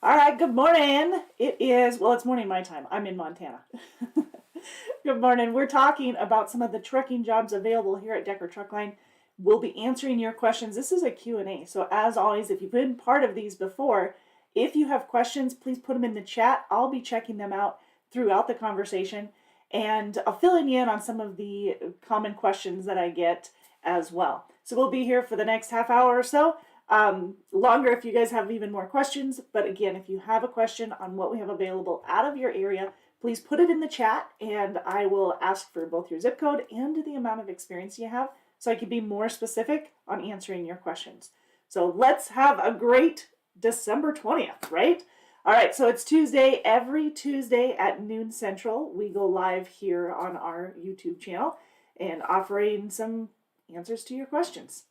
All right, good morning. It's morning my time. I'm in Montana. Good morning. We're talking about some of the trucking jobs available here at Decker Truck Line. We'll be answering your questions. This is a Q&A. So as always, if you've been part of these before, if you have questions, please put them in the chat. I'll be checking them out throughout the conversation, and I'll fill you in on some of the common questions that I get as well. So we'll be here for the next half hour or so. Longer if you guys have even more questions. But again, if you have a question on what we have available out of your area, please put it in the chat and I will ask for both your zip code and the amount of experience you have so I can be more specific on answering your questions. So let's have a great December 20th, right? All right, so it's Tuesday. Every Tuesday at noon Central, we go live here on our YouTube channel and offering some answers to your questions.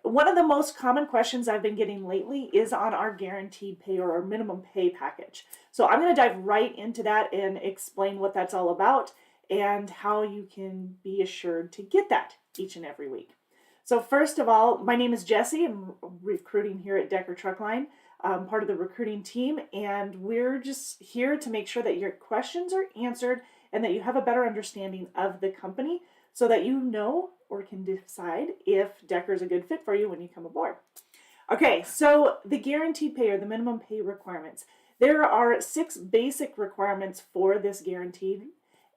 One of the most common questions I've been getting lately is on our guaranteed pay or our minimum pay package. So I'm going to dive right into that and explain what that's all about and how you can be assured to get that each and every week. So first of all, my name is Jessie. I'm recruiting here at Decker Truck Line. I'm part of the recruiting team, and we're just here to make sure that your questions are answered and that you have a better understanding of the company so that you know or can decide if Decker is a good fit for you when you come aboard. Okay, so the guaranteed pay or the minimum pay requirements. There are 6 basic requirements for this guaranteed,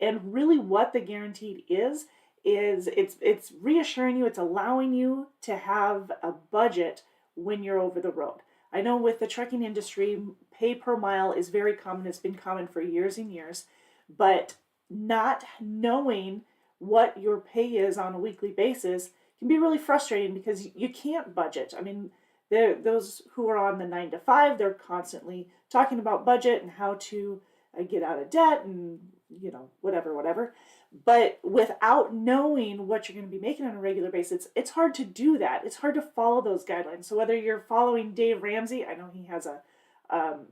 and really what the guaranteed is it's reassuring you, it's allowing you to have a budget when you're over the road. I know with the trucking industry, pay per mile is very common. It's been common for years and years, but not knowing what your pay is on a weekly basis can be really frustrating because you can't budget. I mean, those who are on the 9 to 5, they're constantly talking about budget and how to get out of debt and, whatever. But without knowing what you're going to be making on a regular basis, it's hard to do that. It's hard to follow those guidelines. So whether you're following Dave Ramsey, I know he has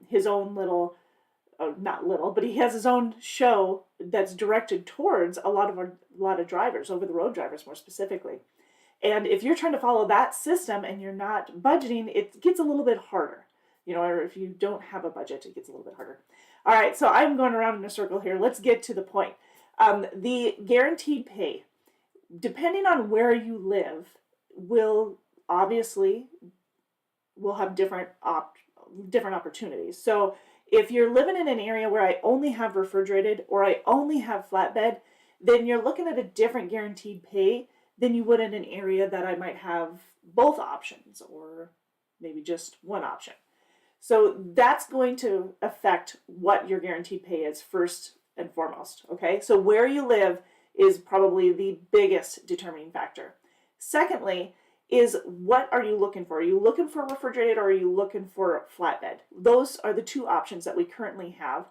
his own little not little, but he has his own show that's directed towards a lot of drivers, over the road drivers more specifically. And if you're trying to follow that system and you're not budgeting, it gets a little bit harder. Or if you don't have a budget, it gets a little bit harder. All right, so I'm going around in a circle here. Let's get to the point. The guaranteed pay, depending on where you live, will have different opportunities. So if you're living in an area where I only have refrigerated or I only have flatbed, then you're looking at a different guaranteed pay than you would in an area that I might have both options or maybe just one option. So that's going to affect what your guaranteed pay is first and foremost, okay? So where you live is probably the biggest determining factor. Secondly, is what are you looking for? Are you looking for refrigerated or are you looking for flatbed? Those are the 2 options that we currently have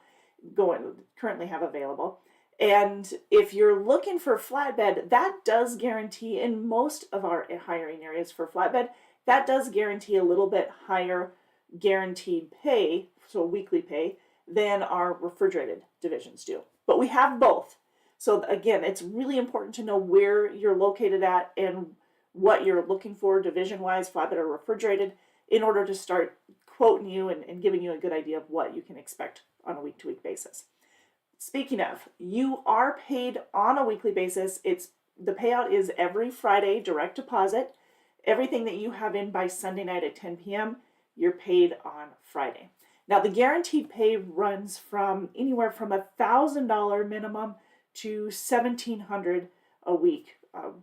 available. And if you're looking for flatbed, that does guarantee in most of our hiring areas for flatbed, that does guarantee a little bit higher guaranteed pay, so weekly pay, than our refrigerated divisions do. But we have both. So again, it's really important to know where you're located at and what you're looking for division-wise, flatbed or refrigerated, in order to start quoting you and giving you a good idea of what you can expect on a week-to-week basis. Speaking of, you are paid on a weekly basis. The payout is every Friday, direct deposit. Everything that you have in by Sunday night at 10 p.m., you're paid on Friday. Now, the guaranteed pay runs from anywhere from $1,000 minimum to $1,700 a week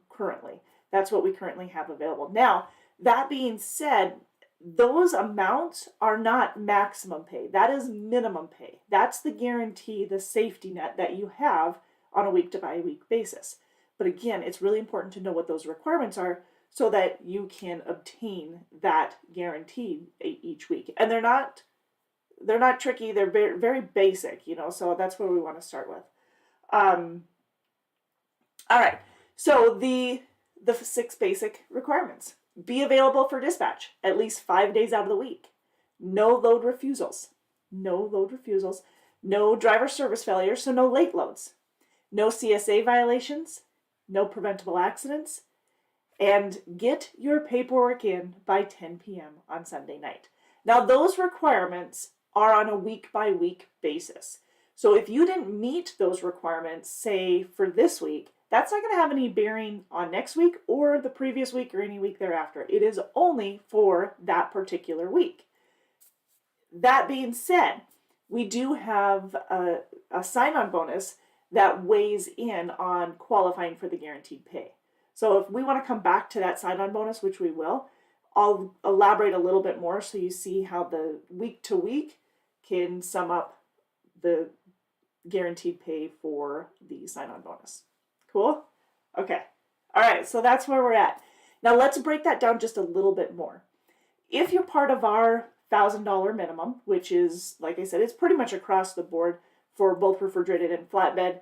currently. That's what we currently have available. Now, that being said, those amounts are not maximum pay. That is minimum pay. That's the guarantee, the safety net that you have on a week-to-week basis. But again, it's really important to know what those requirements are so that you can obtain that guarantee each week. And they're not tricky. They're very, very basic, so that's where we want to start with. All right. So the 6 basic requirements. Be available for dispatch at least 5 days out of the week. No load refusals. No driver service failures, so no late loads. No CSA violations. No preventable accidents. And get your paperwork in by 10 p.m. on Sunday night. Now, those requirements are on a week-by-week basis. So if you didn't meet those requirements, say for this week, that's not going to have any bearing on next week or the previous week or any week thereafter. It is only for that particular week. That being said, we do have a sign-on bonus that weighs in on qualifying for the guaranteed pay. So if we want to come back to that sign-on bonus, which we will, I'll elaborate a little bit more so you see how the week to week can sum up the guaranteed pay for the sign-on bonus. Cool? Okay. All right, so that's where we're at. Now let's break that down just a little bit more. If you're part of our $1,000 minimum, which is, like I said, it's pretty much across the board for both refrigerated and flatbed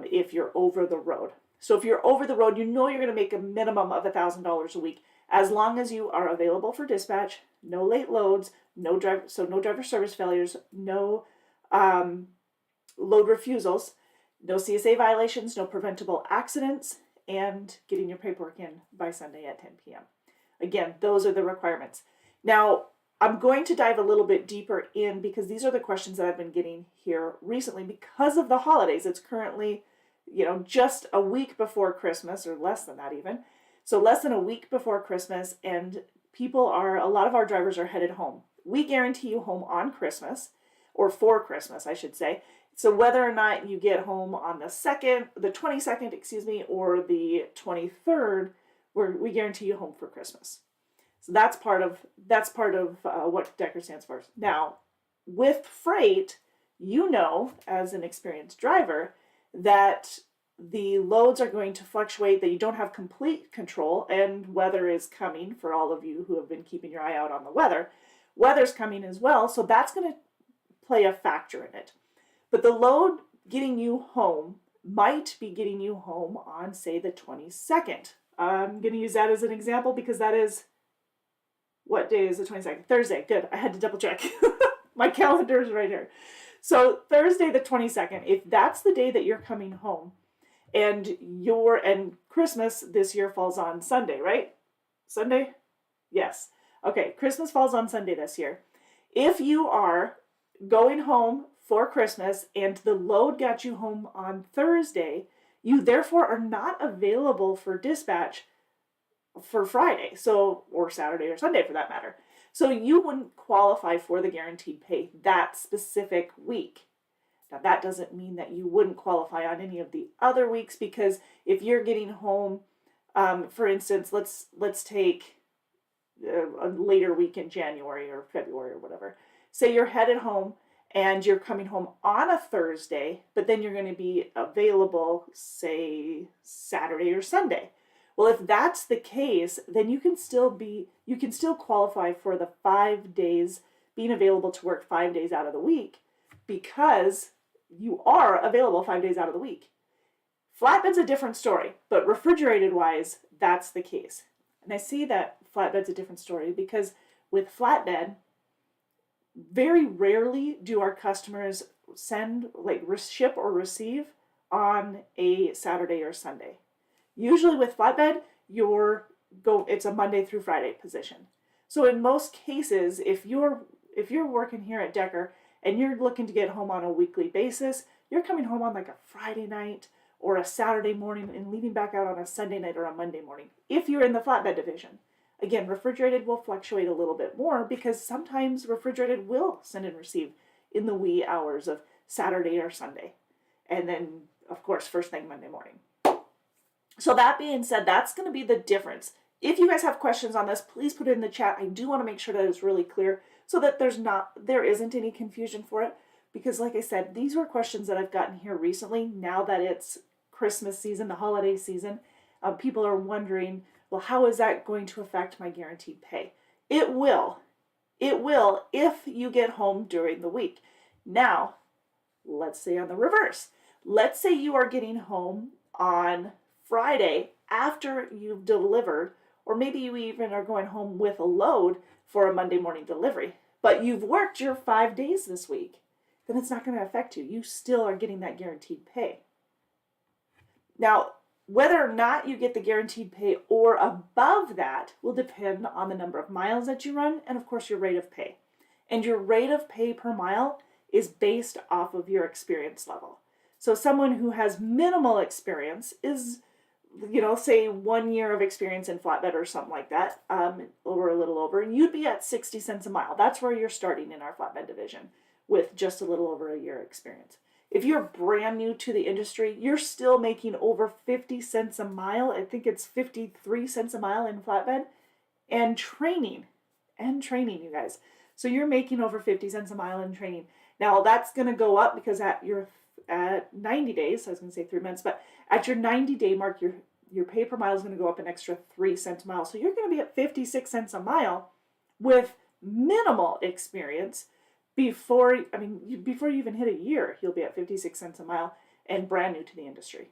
if you're over the road. So if you're over the road, you know you're going to make a minimum of $1,000 a week as long as you are available for dispatch, no late loads, no driver service failures, no load refusals, no CSA violations, no preventable accidents, and getting your paperwork in by Sunday at 10 p.m. Again, those are the requirements. Now, I'm going to dive a little bit deeper in because these are the questions that I've been getting here recently because of the holidays. It's currently, just a week before Christmas, or less than that even. So less than a week before Christmas, and a lot of our drivers are headed home. We guarantee you home on Christmas, or for Christmas, I should say. So whether or not you get home on the 22nd, or the 23rd, we guarantee you home for Christmas. So that's part of what Decker stands for. Now, with freight, as an experienced driver, that the loads are going to fluctuate, that you don't have complete control, and weather is coming for all of you who have been keeping your eye out on the weather. Weather's coming as well, so that's going to play a factor in it. But the load getting you home might be getting you home on, say, the 22nd. I'm going to use that as an example because that is, what day is the 22nd? Thursday. Good. I had to double check. My calendar is right here. So Thursday the 22nd, if that's the day that you're coming home, and Christmas this year falls on Sunday, right? Sunday? Yes. Okay, Christmas falls on Sunday this year. If you are going home for Christmas and the load got you home on Thursday, you therefore are not available for dispatch for Friday, or Saturday or Sunday for that matter. So you wouldn't qualify for the guaranteed pay that specific week. Now that doesn't mean that you wouldn't qualify on any of the other weeks, because if you're getting home, for instance, let's take a later week in January or February or whatever. Say you're headed home and you're coming home on a Thursday, but then you're going to be available, say, Saturday or Sunday. Well, if that's the case, then you can still qualify for the 5 days, being available to work 5 days out of the week, because you are available 5 days out of the week. Flatbed's a different story, but refrigerated wise, that's the case. And I see that flatbed's a different story because with flatbed, very rarely do our customers ship or receive on a Saturday or Sunday. Usually with flatbed, it's a Monday through Friday position. So in most cases, if you're working here at Decker and you're looking to get home on a weekly basis, you're coming home on like a Friday night or a Saturday morning and leaving back out on a Sunday night or a Monday morning, if you're in the flatbed division. Again, refrigerated will fluctuate a little bit more because sometimes refrigerated will send and receive in the wee hours of Saturday or Sunday. And then, of course, first thing Monday morning. So that being said, that's going to be the difference. If you guys have questions on this, please put it in the chat. I do want to make sure that it's really clear so that there isn't any confusion for it. Because like I said, these were questions that I've gotten here recently. Now that it's Christmas season, the holiday season, people are wondering, well, how is that going to affect my guaranteed pay? It will. It will if you get home during the week. Now, let's say on the reverse. Let's say you are getting home on Friday after you've delivered, or maybe you even are going home with a load for a Monday morning delivery, but you've worked your 5 days this week, then it's not going to affect you. You still are getting that guaranteed pay. Now, whether or not you get the guaranteed pay or above that will depend on the number of miles that you run and, of course, your rate of pay. And your rate of pay per mile is based off of your experience level. So someone who has minimal experience is, say 1 year of experience in flatbed or something like that, or a little over, and you'd be at 60 cents a mile. That's where you're starting in our flatbed division with just a little over a year experience. If you're brand new to the industry, you're still making over 50 cents a mile. I think it's 53 cents a mile in flatbed, and training, you guys. So you're making over 50 cents a mile in training. Now that's going to go up because at 90 days, I was going to say 3 months, but at your 90-day mark, your pay per mile is going to go up an extra 3 cents a mile. So you're going to be at 56 cents a mile with minimal experience before you even hit a year. You'll be at 56 cents a mile and brand new to the industry.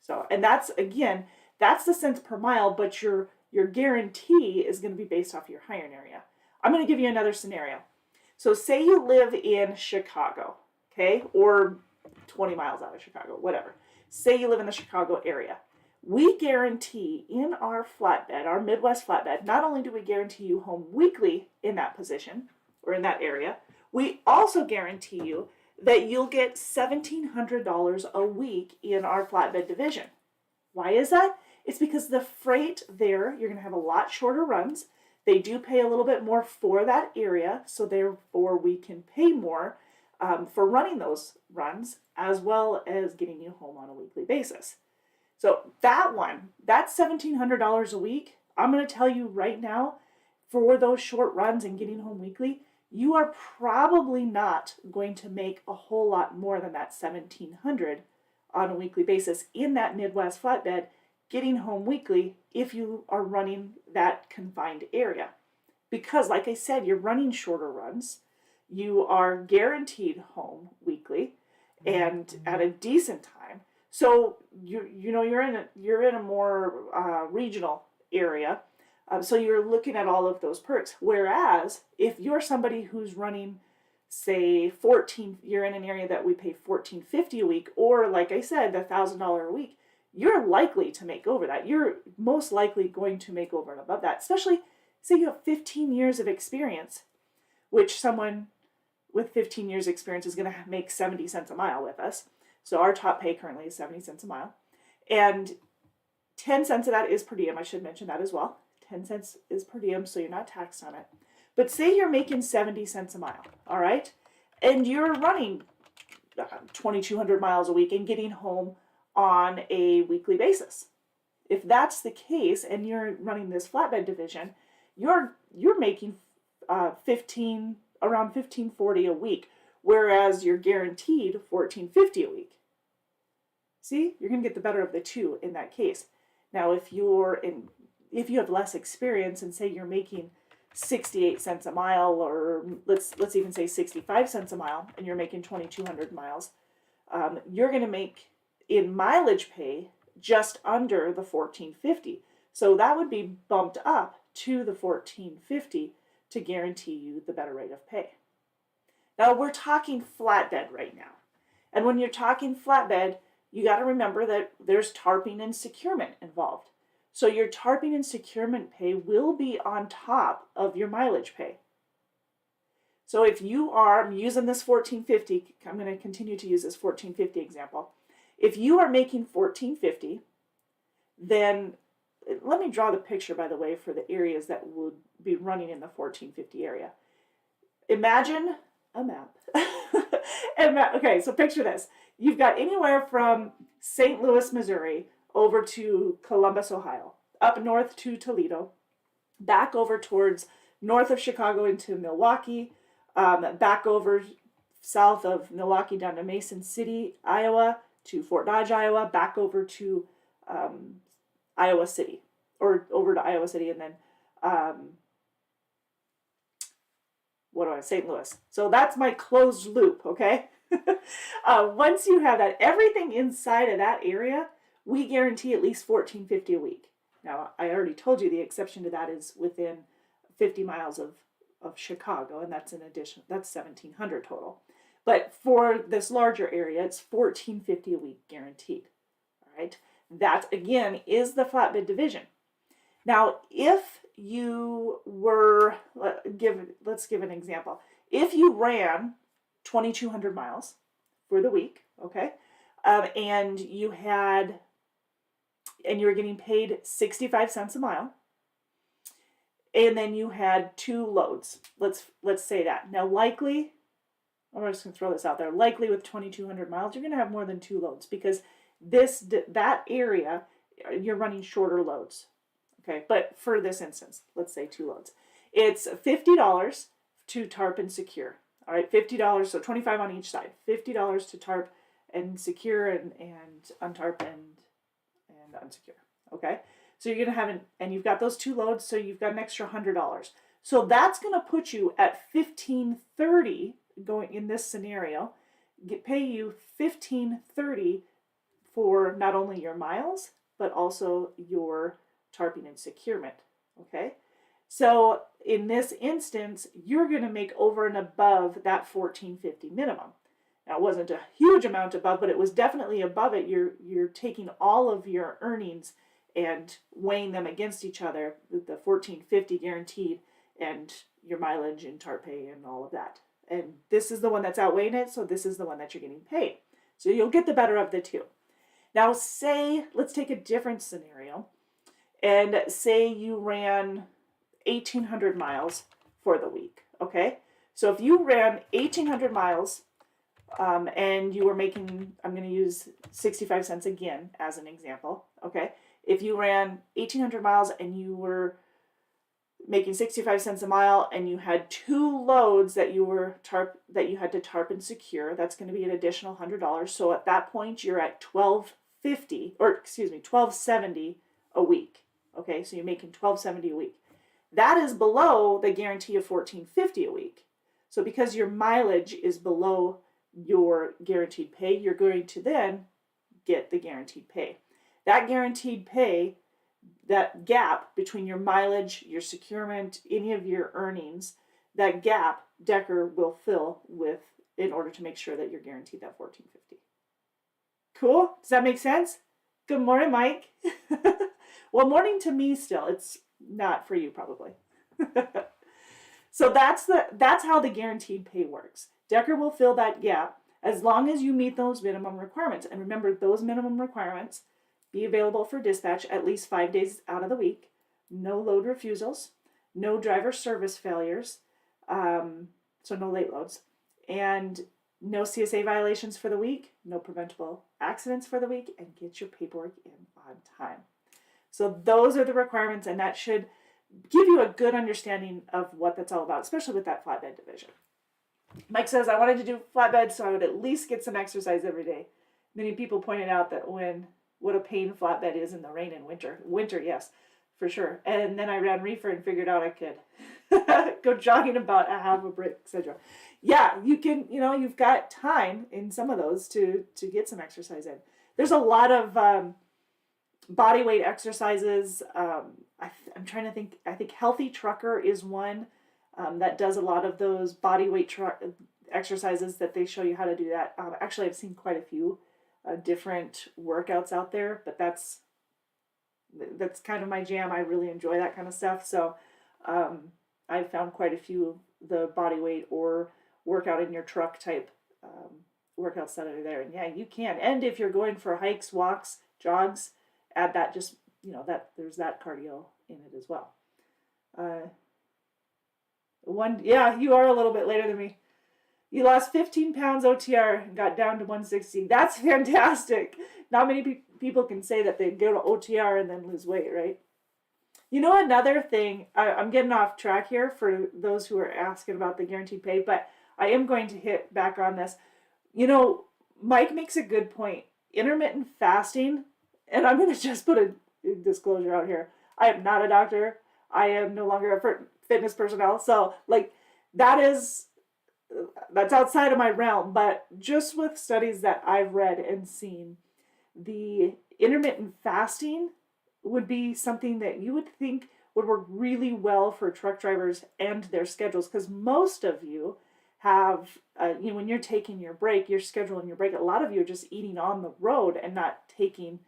So, and that's the cents per mile, but your guarantee is going to be based off your hiring area. I'm going to give you another scenario. So say you live in Chicago, okay, or 20 miles out of Chicago, whatever. Say you live in the Chicago area. We guarantee in our flatbed, our Midwest flatbed, not only do we guarantee you home weekly in that position or in that area, we also guarantee you that you'll get $1,700 a week in our flatbed division. Why is that? It's because the freight there, you're going to have a lot shorter runs. They do pay a little bit more for that area, so therefore we can pay more for running those runs, as well as getting you home on a weekly basis. So that that's $1,700 a week. I'm going to tell you right now, for those short runs and getting home weekly, you are probably not going to make a whole lot more than that $1,700 on a weekly basis in that Midwest flatbed, getting home weekly if you are running that confined area. Because like I said, you're running shorter runs. You are guaranteed home weekly and at a decent time. So you're in a more regional area. So you're looking at all of those perks. Whereas if you're somebody who's running, say, you're in an area that we pay $1,450 a week, or like I said, the $1,000 a week, you're likely to make over that. You're most likely going to make over and above that, especially say you have 15 years of experience, which someone with 15 years experience is going to make 70 cents a mile with us. So our top pay currently is 70 cents a mile. And 10 cents of that is per diem. I should mention that as well. 10 cents is per diem, so you're not taxed on it. But say you're making 70 cents a mile, all right? And you're running 2,200 miles a week and getting home on a weekly basis. If that's the case and you're running this flatbed division, you're making around $1,540 a week, whereas you're guaranteed $1,450 a week. See, you're going to get the better of the two in that case. Now, if you have less experience and say you're making 68 cents a mile, or let's even say 65 cents a mile, and you're making 2,200 miles, you're going to make in mileage pay just under the $1,450. So that would be bumped up to the $1,450 to guarantee you the better rate of pay. Now we're talking flatbed right now. And when you're talking flatbed, you got to remember that there's tarping and securement involved. So your tarping and securement pay will be on top of your mileage pay. So if I'm using this $1,450, I'm going to continue to use this $1,450 example. If you are making $1,450, then let me draw the picture, by the way, for the areas that would be running in the $1,450 area. Imagine a map. Okay, so picture this. You've got anywhere from St. Louis, Missouri, over to Columbus, Ohio, up north to Toledo, back over towards north of Chicago into Milwaukee, back over south of Milwaukee down to Mason City, Iowa, to Fort Dodge, Iowa, back over to Iowa City, or over to Iowa City, and then St. Louis. So that's my closed loop, okay? Once you have that, everything inside of that area, we guarantee at least $1,450 a week. Now, I already told you the exception to that is within 50 miles of Chicago, and that's in addition, that's $1,700 total. But for this larger area, it's $1,450 a week guaranteed. All right, that again is the flatbed division. Now, if you were, let's give an example. If you ran 2,200 miles for the week, okay, and you were getting paid 65 cents a mile, and then you had 2 loads. Let's say that. Now, likely, I'm just going to throw this out there. Likely with 2,200 miles, you're going to have more than 2 loads because that area, you're running shorter loads. Okay, but for this instance, let's say 2 loads. It's $50 to tarp and secure. All right, $50, so 25 on each side. $50 to tarp and secure and untarp and unsecure. Okay, so you're gonna have and you've got those 2 loads, so you've got an extra $100. So that's gonna put you at $1,530 going in this scenario. Pay you $1,530 for not only your miles but also your tarping and securement. Okay, so in this instance, you're going to make over and above that $1,450 minimum. Now, it wasn't a huge amount above, but it was definitely above it. You're taking all of your earnings and weighing them against each other, the $1,450 guaranteed, and your mileage and tarp pay and all of that. And this is the one that's outweighing it, so this is the one that you're getting paid. So you'll get the better of the two. Now, let's take a different scenario, and say you ran 1,800 miles for the week, okay? So if you ran 1,800 miles and you were making, I'm going to use 65 cents again as an example, okay? If you ran 1,800 miles and you were making 65 cents a mile and you had 2 loads that you had to tarp and secure, that's going to be an additional $100. So at that point, you're at $1,270 a week, okay? So you're making $1,270 a week. That is below the guarantee of $1,450 a week. So because your mileage is below your guaranteed pay, you're going to then get the guaranteed pay. That guaranteed pay, that gap between your mileage, your securement, any of your earnings, that gap Decker will fill with in order to make sure that you're guaranteed that $1,450. Cool? Does that make sense? Good morning, Mike. Well, morning to me still. It's not for you, probably. So that's how the guaranteed pay works. Decker will fill that gap as long as you meet those minimum requirements. And remember, those minimum requirements: be available for dispatch at least 5 days out of the week, no load refusals, no driver service failures, so no late loads, and no CSA violations for the week, no preventable accidents for the week, and get your paperwork in on time. So those are the requirements, and that should give you a good understanding of what that's all about, especially with that flatbed division. Mike says, I wanted to do flatbed so I would at least get some exercise every day. Many people pointed out that what a pain flatbed is in the rain and winter. Winter, yes, for sure. And then I ran reefer and figured out I could go jogging about a half a brick, etc. Yeah, you can, you've got time in some of those to get some exercise in. There's a lot of body weight exercises. I'm trying to think. I think Healthy Trucker is one that does a lot of those body weight exercises that they show you how to do that. Actually, I've seen quite a few different workouts out there, but that's kind of my jam. I really enjoy that kind of stuff. So I've found quite a few the body weight or workout in your truck type workouts that are there. And yeah, you can. And if you're going for hikes, walks, jogs, add that. Just that there's that cardio in it as well. You are a little bit later than me. You lost 15 pounds OTR and got down to 160. That's fantastic. Not many people can say that they go to OTR and then lose weight, right? Another thing, I'm getting off track here for those who are asking about the guaranteed pay, but I am going to hit back on this. Mike makes a good point. Intermittent fasting, and I'm going to just put a disclosure out here. I am not a doctor. I am no longer a fitness personnel. So, that's outside of my realm. But just with studies that I've read and seen, the intermittent fasting would be something that you would think would work really well for truck drivers and their schedules, because most of you have, when you're taking your break, you're scheduling your break. A lot of you are just eating on the road and not taking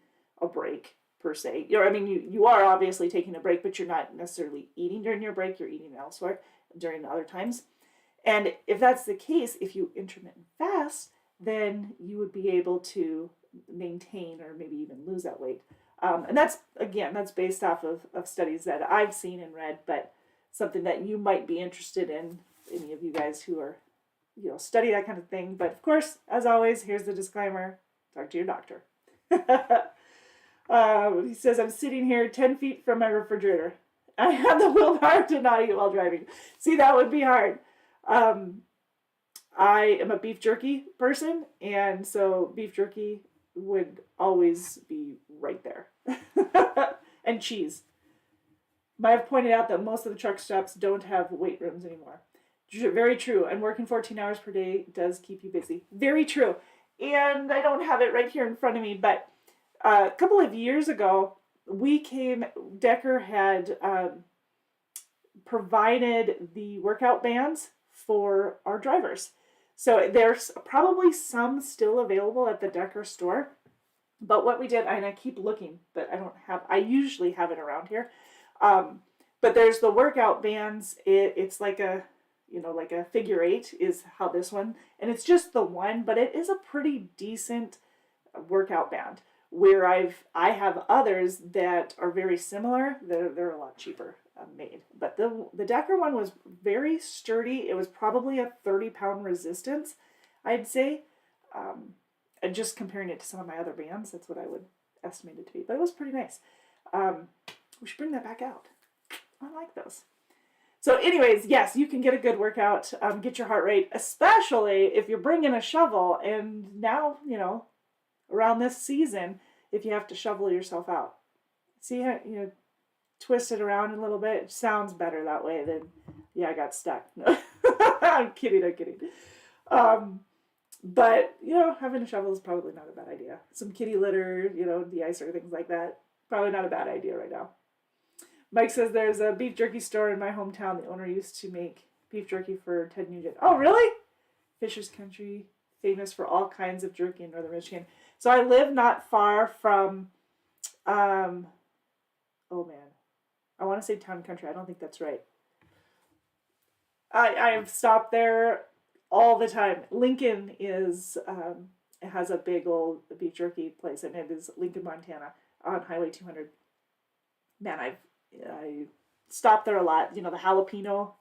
a break per se. I mean, you are obviously taking a break, but you're not necessarily eating during your break. You're eating elsewhere during other times. And if that's the case, if you intermittent fast, then you would be able to maintain or maybe even lose that weight. And that's, again, that's based off of studies that I've seen and read, but something that you might be interested in, any of you guys who are, study that kind of thing. But of course, as always, here's the disclaimer: talk to your doctor. He says, I'm sitting here 10 feet from my refrigerator. I have the willpower to not eat while driving. See, that would be hard. I am a beef jerky person, and so beef jerky would always be right there. And cheese. I've pointed out that most of the truck stops don't have weight rooms anymore. Very true. And working 14 hours per day does keep you busy. Very true. And I don't have it right here in front of me, but a couple of years ago, Decker had provided the workout bands for our drivers. So there's probably some still available at the Decker store. But what we did, and I keep looking, but I usually have it around here. But there's the workout bands. It's like a figure eight is how this one, and it's just the one, but it is a pretty decent workout band. Where I have others that are very similar. They're a lot cheaper made. But the Decker one was very sturdy. It was probably a 30-pound resistance, I'd say. And just comparing it to some of my other bands, that's what I would estimate it to be. But it was pretty nice. We should bring that back out. I like those. So anyways, yes, you can get a good workout, get your heart rate, especially if you're bringing a shovel. And now, around this season, if you have to shovel yourself out. See how, twist it around a little bit. It sounds better that way than, I got stuck. No. I'm kidding. But, having a shovel is probably not a bad idea. Some kitty litter, de-icer, things like that. Probably not a bad idea right now. Mike says there's a beef jerky store in my hometown. The owner used to make beef jerky for Ted Nugent. Oh, really? Fisher's Country, famous for all kinds of jerky in northern Michigan. So I live not far from, I want to say Town Country. I don't think that's right. I have stopped there all the time. Lincoln it has a big old beef jerky place, and it is Lincoln, Montana, on Highway 200. Man, I stop there a lot. The jalapeno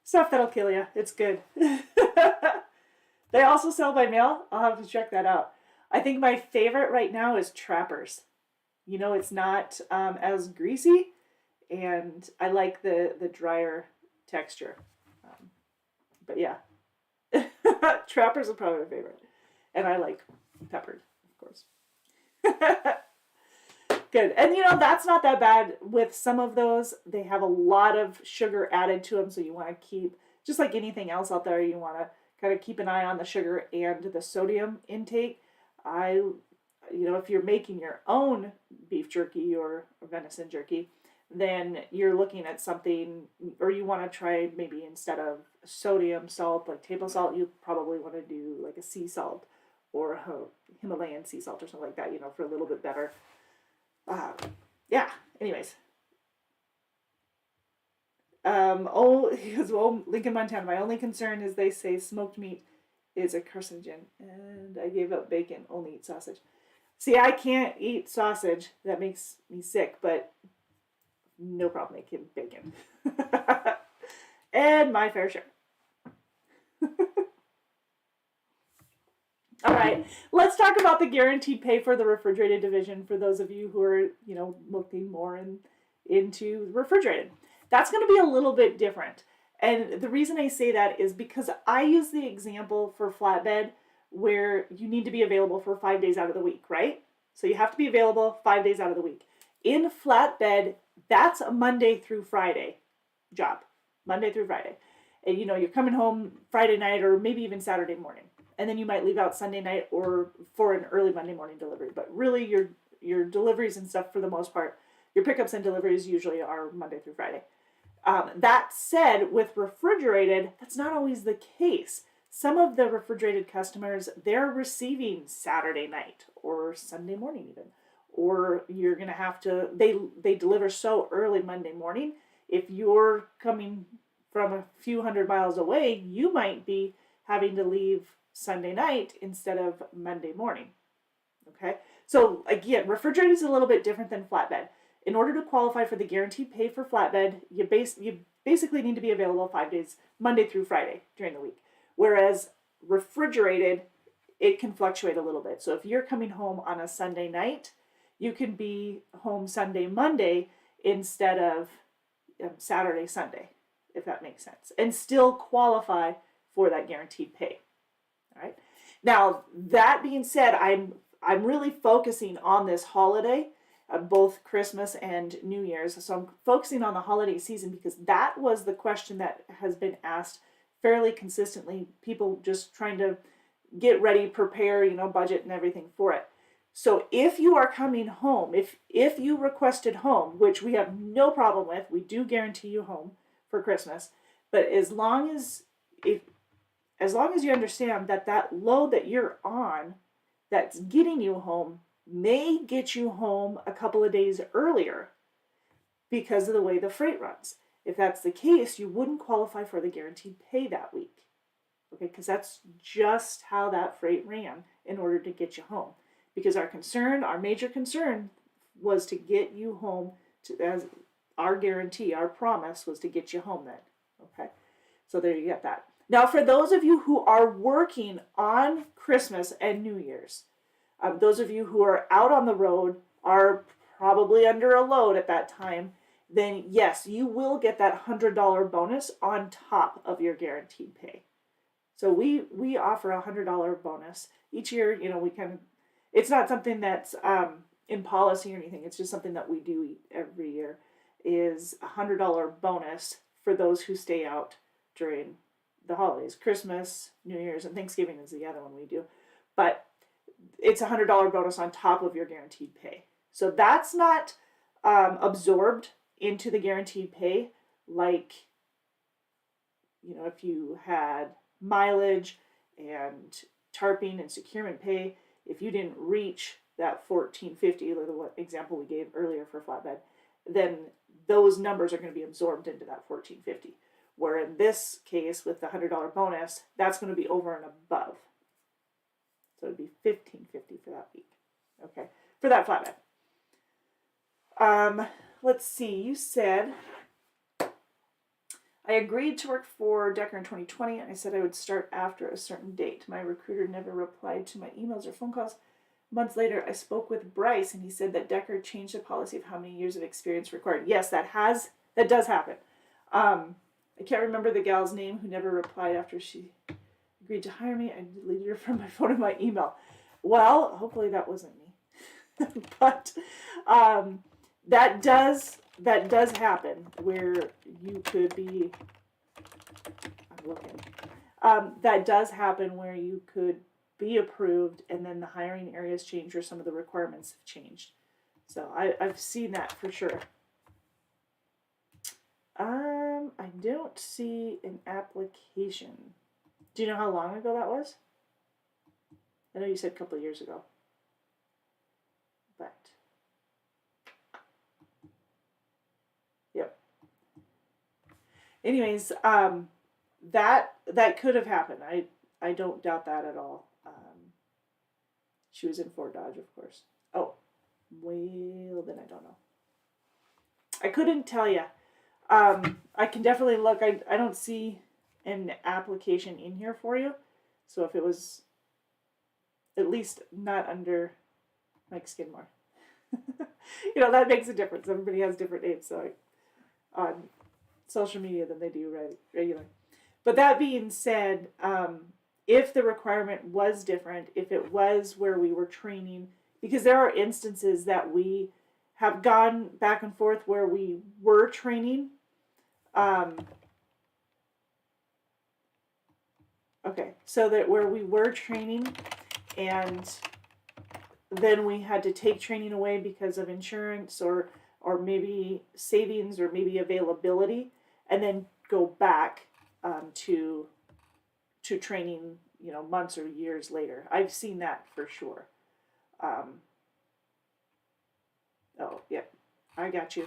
stuff that'll kill you. It's good. They also sell by mail. I'll have to check that out. I think my favorite right now is Trappers. It's not as greasy, and I like the drier texture. But yeah, Trappers are probably my favorite. And I like peppered, of course. Good. And that's not that bad. With some of those, they have a lot of sugar added to them, so you want to keep, just like anything else out there, you want to kind of keep an eye on the sugar and the sodium intake. If you're making your own beef jerky or venison jerky, then you're looking at something, or you want to try maybe instead of sodium salt, like table salt, you probably want to do like a sea salt or a Himalayan sea salt or something like that, for a little bit better. Anyways. Lincoln, Montana, my only concern is they say smoked meat is a carcinogen, and I gave up bacon, only eat sausage. See, I can't eat sausage. That makes me sick, but no problem making bacon. And my fair share. All right, let's talk about the guaranteed pay for the refrigerated division for those of you who are, looking more into refrigerated. That's going to be a little bit different. And the reason I say that is because I use the example for flatbed where you need to be available for 5 days out of the week, right? So you have to be available 5 days out of the week. In flatbed, that's a Monday through Friday job. Monday through Friday. And you're coming home Friday night or maybe even Saturday morning. And then you might leave out Sunday night or for an early Monday morning delivery. But really your deliveries and stuff, for the most part, your pickups and deliveries usually are Monday through Friday. That said, with refrigerated, that's not always the case. Some of the refrigerated customers, they're receiving Saturday night or Sunday morning even, or you're going to have to, they deliver so early Monday morning. If you're coming from a few hundred miles away, you might be having to leave Sunday night instead of Monday morning. Okay, so again, refrigerated is a little bit different than flatbed. In order to qualify for the guaranteed pay for flatbed, you basically need to be available 5 days, Monday through Friday during the week. Whereas refrigerated, it can fluctuate a little bit. So if you're coming home on a Sunday night, you can be home Sunday, Monday instead of Saturday, Sunday, if that makes sense, and still qualify for that guaranteed pay. All right. Now, that being said, I'm really focusing on this holiday, both Christmas and New Year's. So I'm focusing on the holiday season because that was the question that has been asked fairly consistently. People just trying to get ready, prepare, budget and everything for it. So if you are coming home, if you requested home, which we have no problem with, we do guarantee you home for Christmas, but as long as you understand that load that you're on that's getting you home may get you home a couple of days earlier because of the way the freight runs. If that's the case, you wouldn't qualify for the guaranteed pay that week. Okay, because that's just how that freight ran in order to get you home. Because our major concern was to get you home, as our guarantee, our promise was to get you home then. Okay, so there you get that. Now, for those of you who are working on Christmas and New Year's, those of you who are out on the road, are probably under a load at that time, then yes, you will get that $100 bonus on top of your guaranteed pay. So we offer a $100 bonus each year. It's not something that's in policy or anything. It's just something that we do every year, is a $100 bonus for those who stay out during the holidays. Christmas, New Year's, and Thanksgiving is the other one we do. But it's a $100 bonus on top of your guaranteed pay. So that's not absorbed into the guaranteed pay like, if you had mileage and tarping and securement pay, if you didn't reach that $14.50, like the example we gave earlier for flatbed, then those numbers are going to be absorbed into that $14.50. Where in this case, with the $100 bonus, that's going to be over and above. So it'd be $15.50 for that week. Okay, for that flatbed. Let's see. You said I agreed to work for Decker in 2020, and I said I would start after a certain date. My recruiter never replied to my emails or phone calls. Months later, I spoke with Bryce, and he said that Decker changed the policy of how many years of experience required. Yes, that does happen. I can't remember the gal's name who never replied after she agreed to hire me. I deleted her from my phone and my email. Well, hopefully that wasn't me. But that does happen where you could be, I'm looking, that does happen where you could be approved and then the hiring areas change or some of the requirements have changed. So I've seen that for sure. I don't see an application. Do you know how long ago that was? I know you said a couple of years ago. But yep. Anyways, that could have happened. I don't doubt that at all. She was in Fort Dodge, of course. Oh, well, then I don't know. I couldn't tell you. I can definitely look. I don't see an application in here for you. So if it was at least not under Mike Skidmore. That makes a difference. Everybody has different names, so on social media than they do regular. But that being said, if the requirement was different, if it was where we were training, because there are instances that we have gone back and forth where we were training. So that where we were training and then we had to take training away because of insurance or maybe savings or maybe availability, and then go back to training, months or years later. I've seen that for sure. Oh, yep. I got you.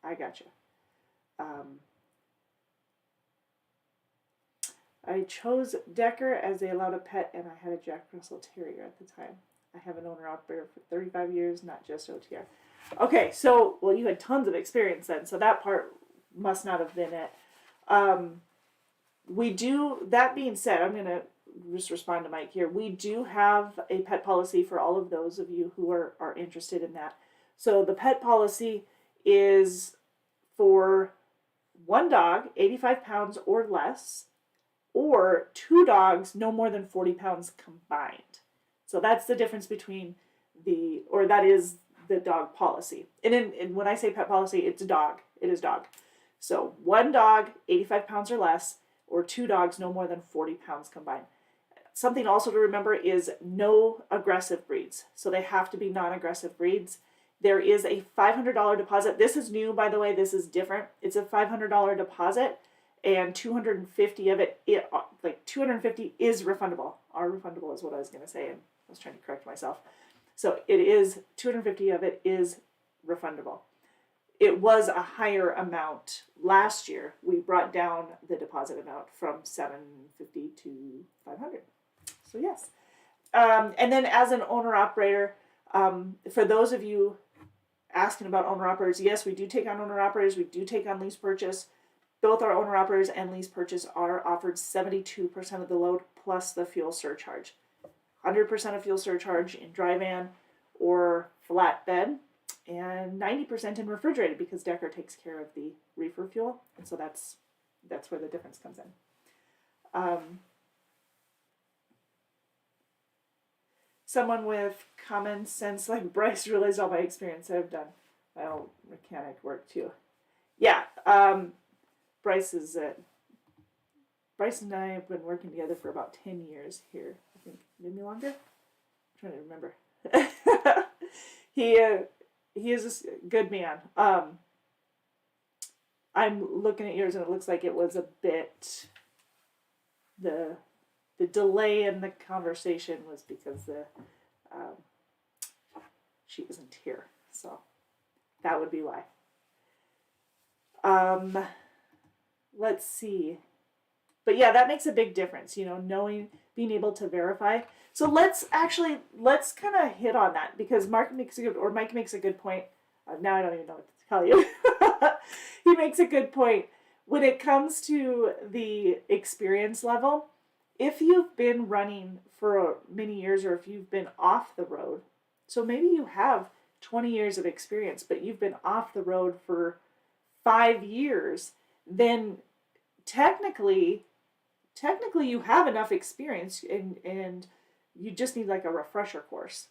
I got you. Um, I chose Decker as they allowed a pet, and I had a Jack Russell Terrier at the time. I have an owner operator for 35 years, not just OTR. Okay, so, well, you had tons of experience then, so that part must not have been it. Um, we do, that being said, I'm going to just respond to Mike here. We do have a pet policy for all of those of you who are interested in that. So the pet policy is for one dog, 85 pounds or less, or two dogs, no more than 40 pounds combined. So that's the difference between that is the dog policy. And when I say pet policy, it's dog. It is dog. So one dog, 85 pounds or less, or two dogs, no more than 40 pounds combined. Something also to remember is no aggressive breeds. So they have to be non-aggressive breeds. There is a $500 deposit. This is new, by the way. This is different. It's a $500 deposit, and 250 of it, like 250 is refundable. Are refundable is what I was going to say, and I was trying to correct myself. So it is 250 of it is refundable. It was a higher amount last year. We brought down the deposit amount from $750 to $500. So yes. And then as an owner operator, for those of you asking about owner operators, yes, we do take on owner operators. We do take on lease purchase. Both our owner operators and lease purchase are offered 72% of the load plus the fuel surcharge. 100% of fuel surcharge in dry van or flatbed, and 90% in refrigerated because Decker takes care of the reefer fuel, and so that's where the difference comes in. Someone with common sense like Bryce realized all my experience. I've done my own mechanic work too. Yeah, Bryce and I have been working together for about 10 years here. I think maybe longer. I'm trying to remember. He is a good man. I'm looking at yours and it looks like it was a bit the delay in the conversation was because she isn't here, so that would be why. Let's see. But yeah, that makes a big difference, being able to verify. So let's kind of hit on that because Mike makes a good point. Now I don't even know what to tell you. He makes a good point when it comes to the experience level. If you've been running for many years or if you've been off the road, so maybe you have 20 years of experience, but you've been off the road for 5 years, then technically you have enough experience and you just need like a refresher course.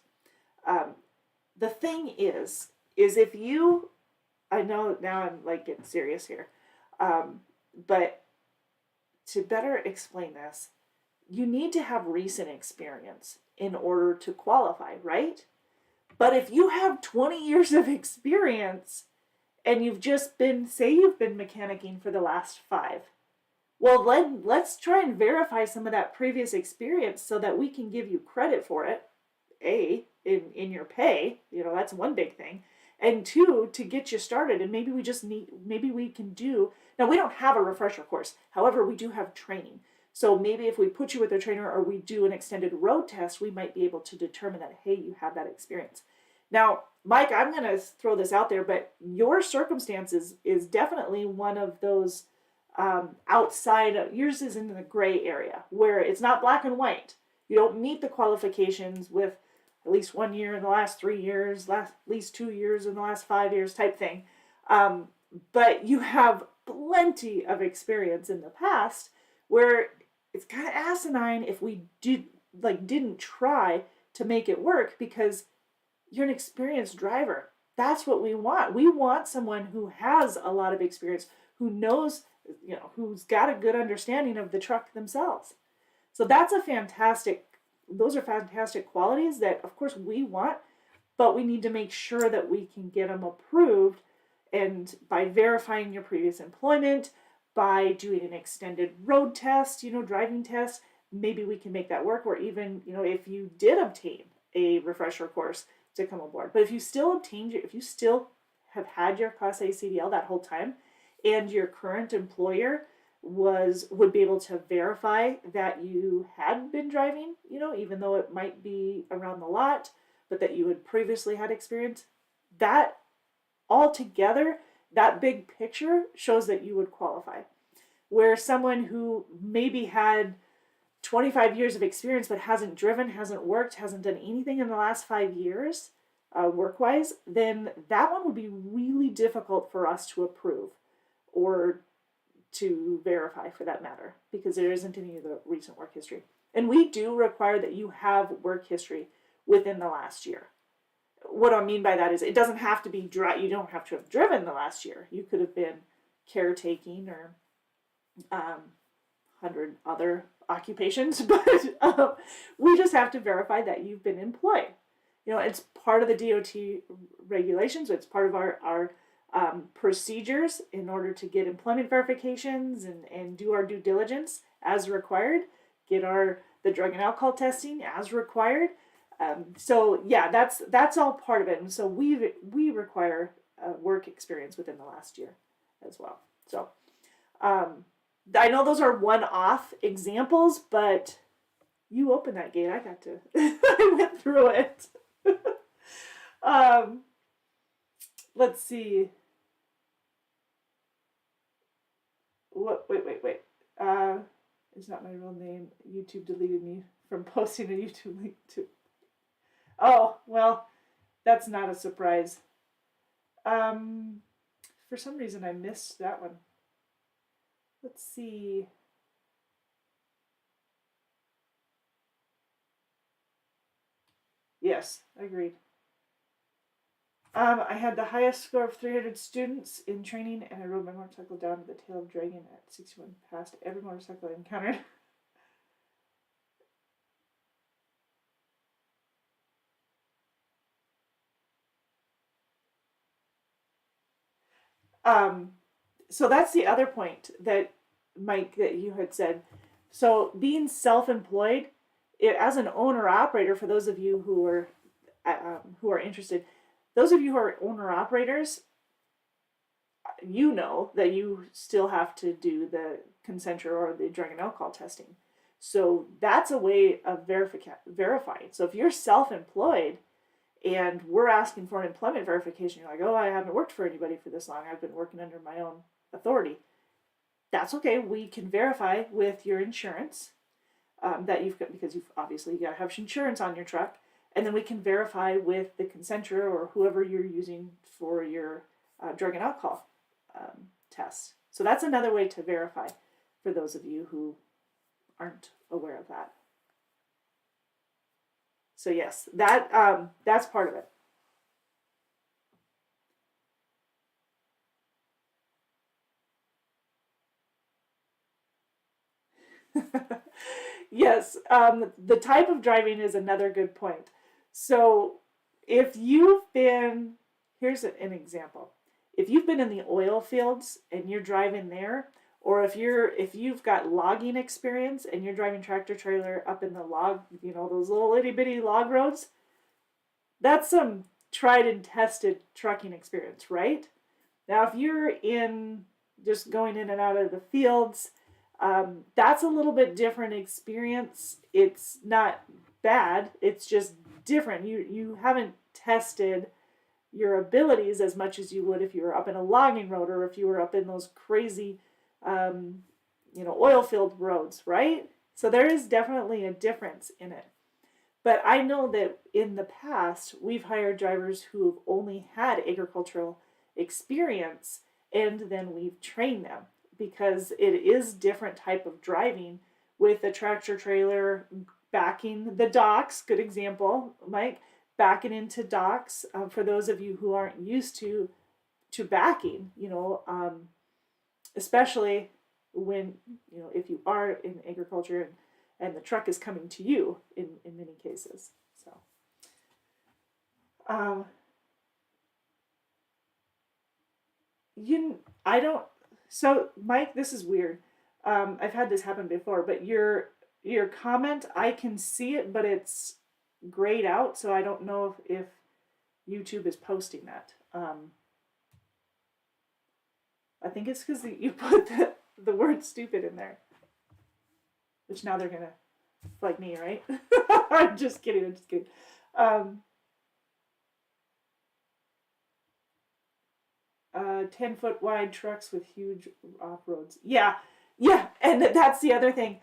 The thing is if you, I know now I'm like getting serious here, but to better explain this, you need to have recent experience in order to qualify, right? But if you have 20 years of experience and you've been mechanicking for the last 5, well, let's try and verify some of that previous experience so that we can give you credit for it. In your pay, that's one big thing. And 2, to get you started. And maybe we can do, now we don't have a refresher course. However, we do have training. So maybe if we put you with a trainer or we do an extended road test, we might be able to determine that, hey, you have that experience. Now, Mike, I'm going to throw this out there, but your circumstances is definitely one of those outside. Yours is in the gray area where it's not black and white. You don't meet the qualifications with at least 1 year in the last 3 years, at least 2 years in the last 5 years type thing. But you have plenty of experience in the past where it's kind of asinine if we didn't try to make it work because you're an experienced driver. That's what we want. We want someone who has a lot of experience, who knows, who's got a good understanding of the truck themselves. So those are fantastic qualities that of course we want, but we need to make sure that we can get them approved, and by verifying your previous employment, by doing an extended road test, driving test, maybe we can make that work. Or even, if you did obtain a refresher course, to come aboard. But if you still if you still have had your Class A CDL that whole time, and your current employer would be able to verify that you had been driving, even though it might be around the lot, but that you had previously had experience, that altogether, that big picture shows that you would qualify. Where someone who maybe had 25 years of experience but hasn't driven, hasn't worked, hasn't done anything in the last 5 years, work-wise, then that one would be really difficult for us to approve or to verify, for that matter, because there isn't any of the recent work history. And we do require that you have work history within the last year. What I mean by that is it doesn't have to be you don't have to have driven the last year. You could have been caretaking or 100 other occupations, but we just have to verify that you've been employed. It's part of the DOT regulations. It's part of our procedures in order to get employment verifications and do our due diligence as required, get the drug and alcohol testing as required. So yeah, that's all part of it. And so we require work experience within the last year as well. So I know those are one-off examples, but you opened that gate. I got to. I went through it. Let's see. Wait. It's not my real name. YouTube deleted me from posting a YouTube link to. Oh, well, that's not a surprise. For some reason I missed that one. Let's see. Yes, agreed. I had the highest score of 300 students in training, and I rode my motorcycle down to the tail of Dragon at 61 past every motorcycle I encountered. So that's the other point that, Mike, that you had said. So being self-employed, as an owner-operator, for those of you who are interested, those of you who are owner-operators, you know that you still have to do the consensual or the drug and alcohol testing. So that's a way of verifying. So if you're self-employed and we're asking for an employment verification, you're like, oh, I haven't worked for anybody for this long. I've been working under my own authority. That's okay. We can verify with your insurance that you've got, because you've obviously got to have insurance on your truck. And then we can verify with the Concentra or whoever you're using for your drug and alcohol tests. So that's another way to verify for those of you who aren't aware of that. So yes, that's part of it. Yes, the type of driving is another good point. So if you've been, here's an example. If you've been in the oil fields and you're driving there, or if you've got logging experience and you're driving tractor trailer up in the log, those little itty bitty log roads, that's some tried and tested trucking experience, right? Now, if you're just going in and out of the fields, that's a little bit different experience. It's not bad. It's just different. You haven't tested your abilities as much as you would if you were up in a logging road or if you were up in those crazy, oil field roads, right? So there is definitely a difference in it. But I know that in the past, we've hired drivers who've only had agricultural experience, and then we've trained them, because it is different type of driving with a tractor trailer backing the docks. Good example, Mike, backing into docks. For those of you who aren't used to backing, especially when, if you are in agriculture and the truck is coming to you in many cases. So, So, Mike, this is weird. I've had this happen before, but your comment, I can see it, but it's grayed out, so I don't know if YouTube is posting that. I think it's because you put the word stupid in there. Which now they're going to like me, right? I'm just kidding. 10-foot wide trucks with huge off-roads. Yeah. And that's the other thing.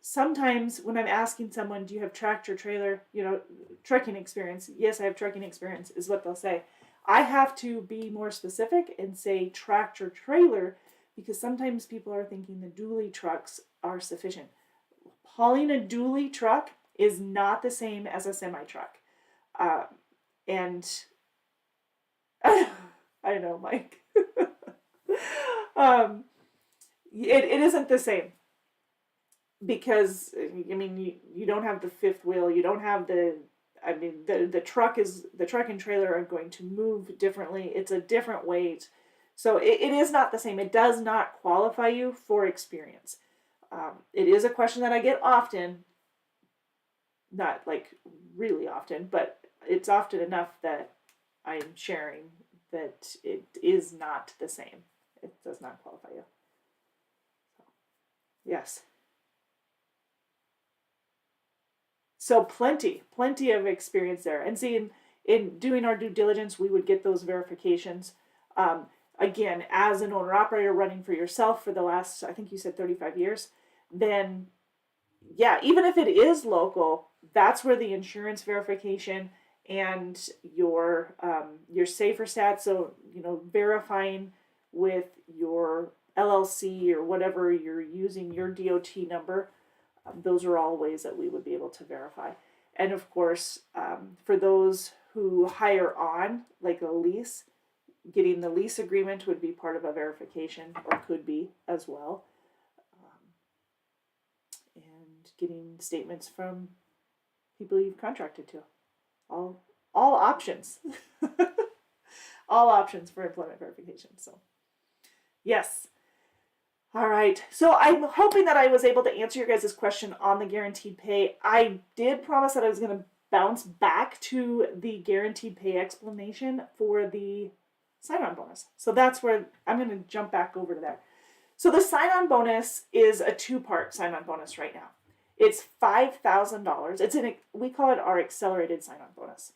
Sometimes when I'm asking someone, do you have tractor trailer, trucking experience? Yes, I have trucking experience is what they'll say. I have to be more specific and say tractor trailer because sometimes people are thinking the dually trucks are sufficient. Hauling a dually truck is not the same as a semi-truck. And I know, Mike. It isn't the same because, you don't have the fifth wheel. You don't have the truck and trailer are going to move differently. It's a different weight. So it is not the same. It does not qualify you for experience. It is a question that I get often, not like really often, but it's often enough that I'm sharing that it is not the same. It does not qualify you. So, yes. So plenty of experience there. And see, in doing our due diligence, we would get those verifications. Again, as an owner-operator running for yourself for the last, I think you said 35 years, then, yeah, even if it is local, that's where the insurance verification and your safer stats, so, verifying with your LLC or whatever you're using, your DOT number, those are all ways that we would be able to verify. And of course, for those who hire on, like a lease, getting the lease agreement would be part of a verification, or could be as well. And getting statements from people you've contracted to. All options. All options for employment verification. So, yes. All right. So I'm hoping that I was able to answer your guys' question on the guaranteed pay. I did promise that I was going to bounce back to the guaranteed pay explanation for the sign-on bonus. So that's where I'm going to jump back over to that. So the sign-on bonus is a two-part sign-on bonus right now. It's $5,000. We call it our accelerated sign-on bonus.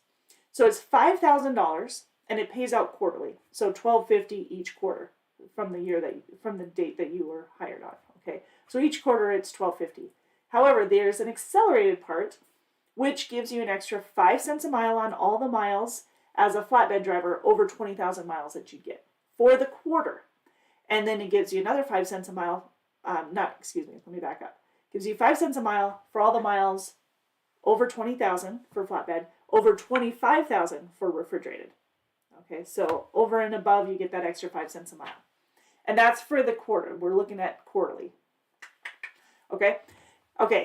So it's $5,000 and it pays out quarterly. So $1,250 each quarter from the date that you were hired on. Okay. So each quarter it's $1,250. However, there's an accelerated part which gives you an extra 5 cents a mile on all the miles as a flatbed driver over 20,000 miles that you get for the quarter. And then it gives you another 5 cents a mile. Let me back up. Gives you 5 cents a mile for all the miles over 20,000 for flatbed, over 25,000 for refrigerated. Okay, so over and above, you get that extra 5 cents a mile. And that's for the quarter. We're looking at quarterly. Okay,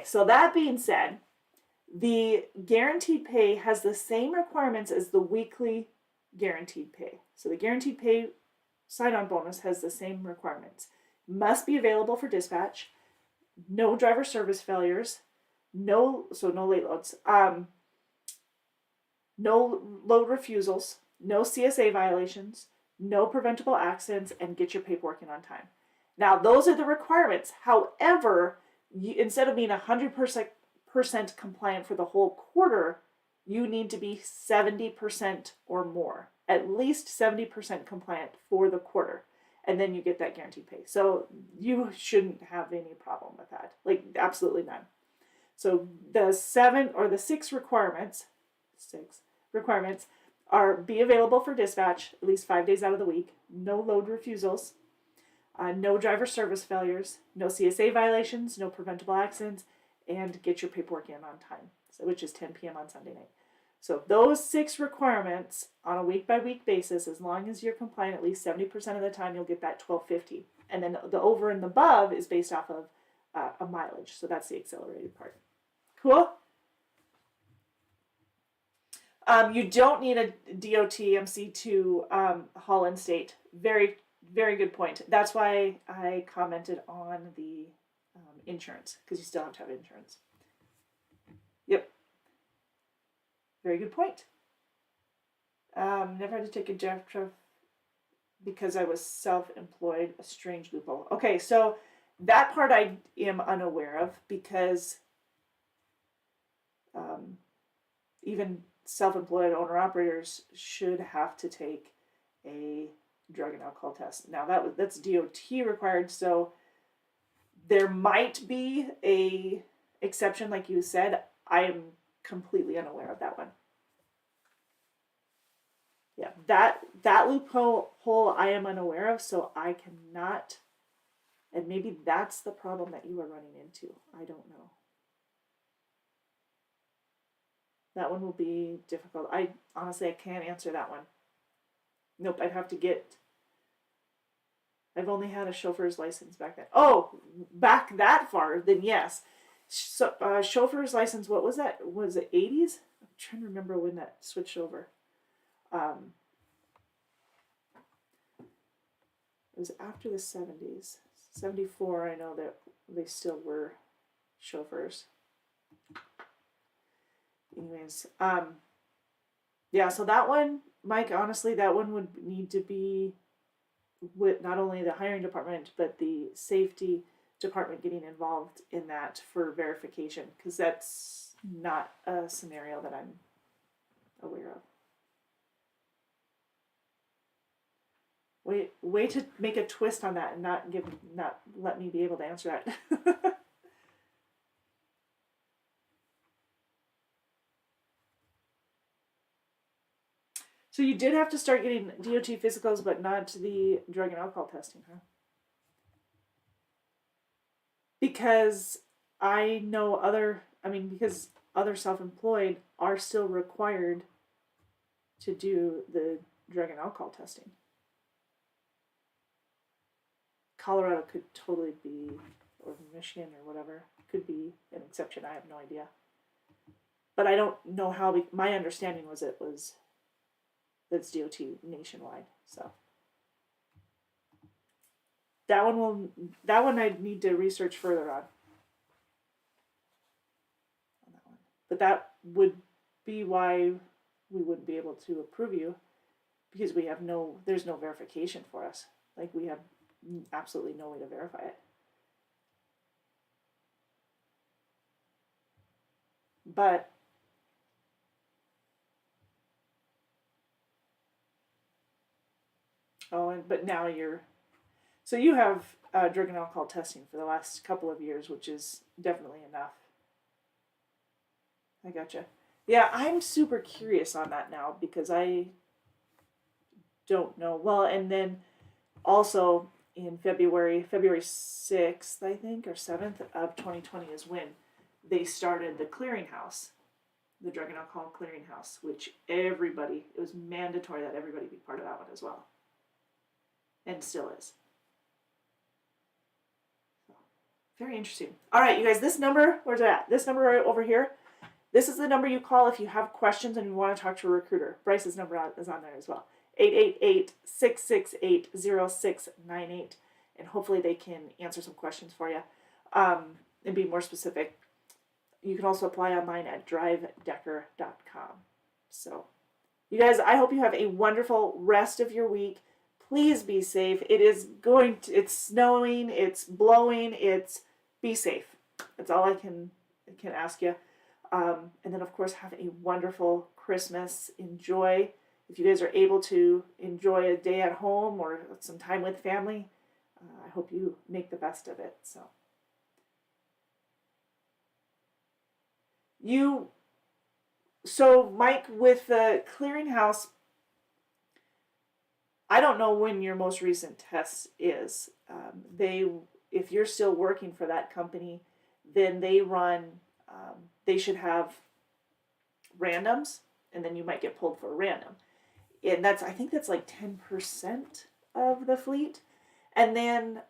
so that being said, the guaranteed pay has the same requirements as the weekly guaranteed pay. So the guaranteed pay sign-on bonus has the same requirements. Must be available for dispatch, no driver service failures, no late loads, no load refusals, no CSA violations, no preventable accidents, and get your paperwork in on time. Now, those are the requirements. However, instead of being 100% compliant for the whole quarter, you need to be 70% or more, at least 70% compliant for the quarter. And then you get that guaranteed pay. So you shouldn't have any problem with that. Like, absolutely none. So the 6 requirements are be available for dispatch at least 5 days out of the week, no load refusals, no driver service failures, no CSA violations, no preventable accidents, and get your paperwork in on time, which is 10 p.m. on Sunday night. So those 6 requirements on a week-by-week basis, as long as you're compliant at least 70% of the time, you'll get that $1,250. And then the over and above is based off of a mileage. So that's the accelerated part. Cool? You don't need a DOT MC to haul in state. Very, very good point. That's why I commented on the insurance, because you still have to have insurance. Yep. Very good point. Never had to take a draft because I was self-employed, a strange loophole. Okay, so that part I am unaware of because even self-employed owner-operators should have to take a drug and alcohol test. Now that's DOT required, so there might be a exception, like you said. I am completely unaware of that one. Yeah, that loophole I am unaware of, so I cannot. And maybe that's the problem that you are running into. I don't know. That one will be difficult. I honestly I can't answer that one. Nope, I'd have to get. I've only had a chauffeur's license back then. Oh, back that far, then yes. So chauffeur's license. What was that? Was it 80s? I'm trying to remember when that switched over. It was after the 70s. 74, I know that they still were chauffeurs. Anyways, yeah, so that one, Mike, honestly, that one would need to be with not only the hiring department, but the safety department getting involved in that for verification, because that's not a scenario that I'm aware of. Way to make a twist on that and not let me be able to answer that. So you did have to start getting DOT physicals, but not the drug and alcohol testing, huh? Because I know because other self-employed are still required to do the drug and alcohol testing. Colorado could totally be, or Michigan or whatever, could be an exception. I have no idea. But I don't know how, my understanding was that's DOT nationwide. So that one I need to research further on that one. But that would be why we wouldn't be able to approve you, because there's no verification for us. Like, we have absolutely no way to verify it. But but now so you have drug and alcohol testing for the last couple of years, which is definitely enough. I gotcha. Yeah, I'm super curious on that now because I don't know. Well, and then also in February 6th, I think, or 7th of 2020 is when they started the clearinghouse, the drug and alcohol clearinghouse, which it was mandatory that everybody be part of that one as well. And still is. So, very interesting. All right, you guys, this number, where's it at? This number right over here, this is the number you call if you have questions and you want to talk to a recruiter. Bryce's number is on there as well. 888-668-0698. And hopefully they can answer some questions for you and be more specific. You can also apply online at drivedecker.com. So, you guys, I hope you have a wonderful rest of your week. Please be safe. It's snowing, it's blowing, be safe. That's all I can ask you. And then, of course, have a wonderful Christmas. Enjoy. If you guys are able to enjoy a day at home or some time with family, I hope you make the best of it. So Mike, with the clearinghouse, I don't know when your most recent test is. If you're still working for that company, then they run. They should have randoms, and then you might get pulled for a random. And I think that's like 10% of the fleet. And then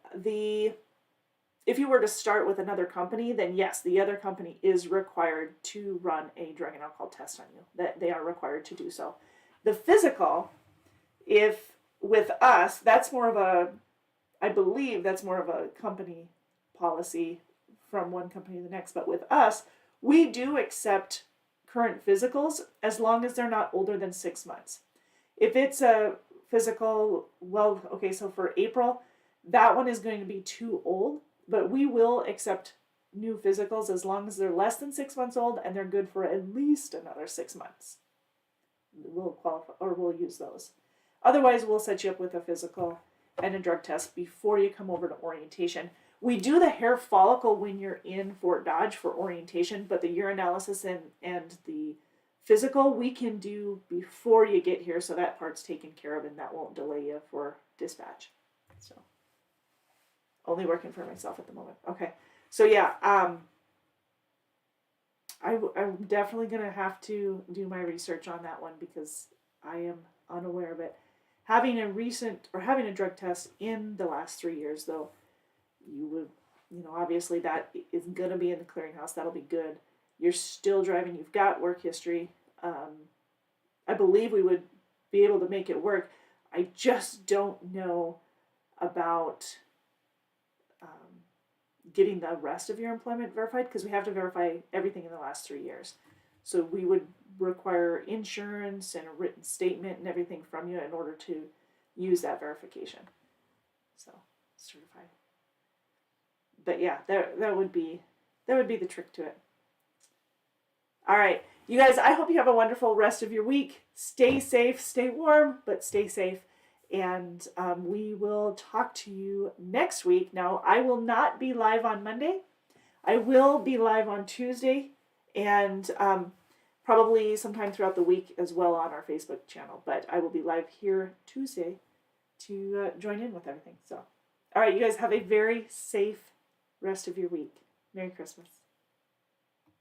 if you were to start with another company, then yes, the other company is required to run a drug and alcohol test on you. That they are required to do so. The physical, with us, I believe that's more of a company policy from one company to the next. But with us, we do accept current physicals as long as they're not older than 6 months. If it's a physical, well, okay, so for April, that one is going to be too old, but we will accept new physicals as long as they're less than 6 months old and they're good for at least another 6 months. We'll qualify, or we'll use those. Otherwise, we'll set you up with a physical and a drug test before you come over to orientation. We do the hair follicle when you're in Fort Dodge for orientation, but the urinalysis and the physical we can do before you get here, so that part's taken care of and that won't delay you for dispatch. So, only working for myself at the moment. Okay, so yeah, I'm definitely going to have to do my research on that one because I am unaware of it. Having a drug test in the last 3 years, though, you would, obviously that is going to be in the clearinghouse. That'll be good. You're still driving. You've got work history. I believe we would be able to make it work. I just don't know about getting the rest of your employment verified because we have to verify everything in the last 3 years. So we would require insurance and a written statement and everything from you in order to use that verification. So, certified. But yeah, that would be the trick to it. All right, you guys, I hope you have a wonderful rest of your week. Stay safe, stay warm, but stay safe. And we will talk to you next week. Now, I will not be live on Monday. I will be live on Tuesday and probably sometime throughout the week as well on our Facebook channel. But I will be live here Tuesday to join in with everything. So, all right, you guys have a very safe rest of your week. Merry Christmas.